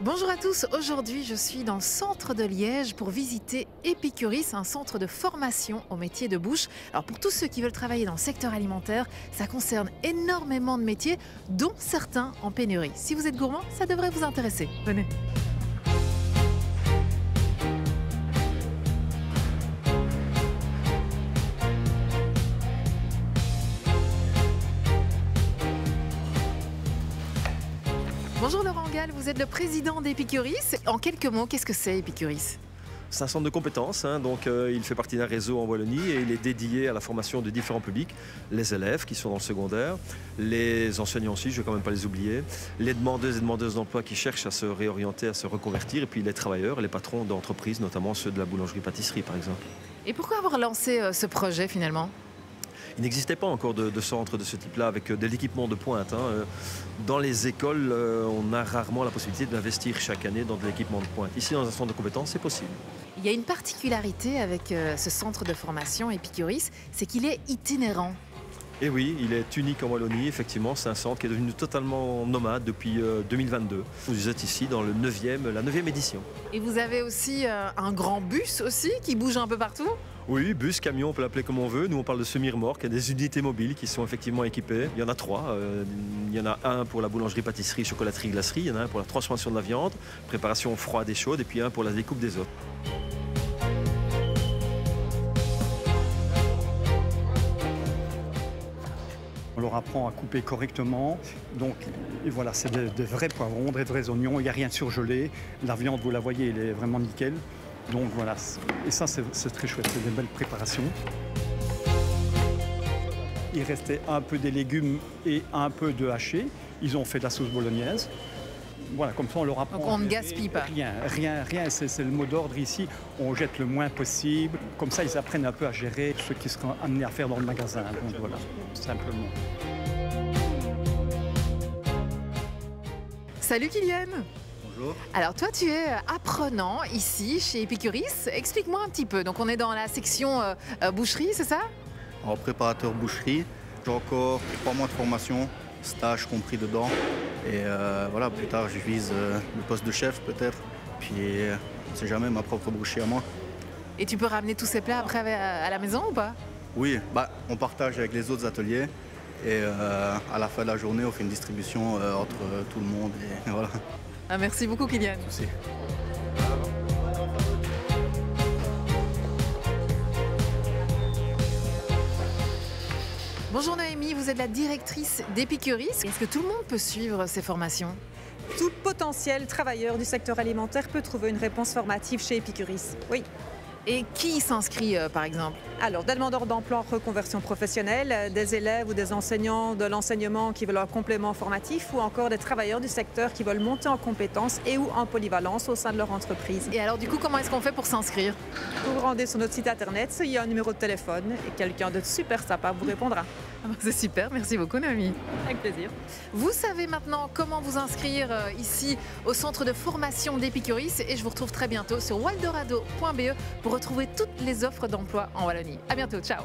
Bonjour à tous, aujourd'hui je suis dans le centre de Liège pour visiter Epicuris, un centre de formation au métier de bouche. Alors pour tous ceux qui veulent travailler dans le secteur alimentaire, ça concerne énormément de métiers, dont certains en pénurie. Si vous êtes gourmand, ça devrait vous intéresser. Venez. Bonjour Laurent Gall, vous êtes le président d'Epicuris. En quelques mots, qu'est-ce que c'est Epicuris ? C'est un centre de compétences, donc il fait partie d'un réseau en Wallonie et il est dédié à la formation de différents publics, les élèves qui sont dans le secondaire, les enseignants aussi, je ne vais quand même pas les oublier, les demandeuses et demandeuses d'emploi qui cherchent à se réorienter, à se reconvertir, et puis les travailleurs, les patrons d'entreprises, notamment ceux de la boulangerie-pâtisserie par exemple. Et pourquoi avoir lancé ce projet finalement ? Il n'existait pas encore de centre de ce type-là avec de l'équipement de pointe. Dans les écoles, on a rarement la possibilité d'investir chaque année dans de l'équipement de pointe. Ici, dans un centre de compétences, c'est possible. Il y a une particularité avec ce centre de formation Epicuris, c'est qu'il est itinérant. Et oui, il est unique en Wallonie, effectivement. C'est un centre qui est devenu totalement nomade depuis 2022. Vous êtes ici dans la 9e édition. Et vous avez aussi un grand bus aussi qui bouge un peu partout ? Oui, bus, camion, on peut l'appeler comme on veut. Nous, on parle de semi-remorque. Il y a des unités mobiles qui sont effectivement équipées. Il y en a 3. Il y en a un pour la boulangerie, pâtisserie, chocolaterie, glacerie. Il y en a un pour la transformation de la viande, préparation froide et chaude. Et puis un pour la découpe des œufs. On leur apprend à couper correctement. Donc et voilà, c'est de vrais poivrons, de vrais oignons. Il n'y a rien de surgelé. La viande, vous la voyez, elle est vraiment nickel. Donc voilà, et ça c'est très chouette, c'est des belles préparations. Il restait un peu des légumes et un peu de haché. Ils ont fait de la sauce bolognaise. Voilà, comme ça on leur apprend. Donc on ne gaspille pas. Rien, c'est le mot d'ordre ici. On jette le moins possible. Comme ça ils apprennent un peu à gérer ce qu'ils seront amenés à faire dans le magasin. Donc voilà, simplement. Salut Kylian. Bonjour. Alors toi tu es apprenant ici chez Epicuris, explique-moi un petit peu. Donc on est dans la section boucherie, c'est ça ? En préparateur boucherie, j'ai encore 3 mois de formation, stage compris dedans. Et voilà, plus tard je vise le poste de chef peut-être, puis on ne sait jamais, ma propre boucherie à moi. Et tu peux ramener tous ces plats après à la maison ou pas ? Oui, on partage avec les autres ateliers et à la fin de la journée on fait une distribution entre tout le monde et voilà. Ah, merci beaucoup Kylian. Merci. Bonjour Noémie, vous êtes la directrice d'Epicuris. Est-ce que tout le monde peut suivre ces formations ? Tout potentiel travailleur du secteur alimentaire peut trouver une réponse formative chez Epicuris. Oui. Et qui s'inscrit par exemple ? Alors, des demandeurs d'emploi en reconversion professionnelle, des élèves ou des enseignants de l'enseignement qui veulent un complément formatif ou encore des travailleurs du secteur qui veulent monter en compétences et ou en polyvalence au sein de leur entreprise. Et alors du coup, comment est-ce qu'on fait pour s'inscrire ? Vous vous rendez sur notre site internet, il y a un numéro de téléphone et quelqu'un de super sympa vous répondra. C'est super, merci beaucoup Noémie. Avec plaisir. Vous savez maintenant comment vous inscrire ici au centre de formation d'Epicuris et je vous retrouve très bientôt sur waldorado.be pour retrouver toutes les offres d'emploi en Wallonie. À bientôt, ciao.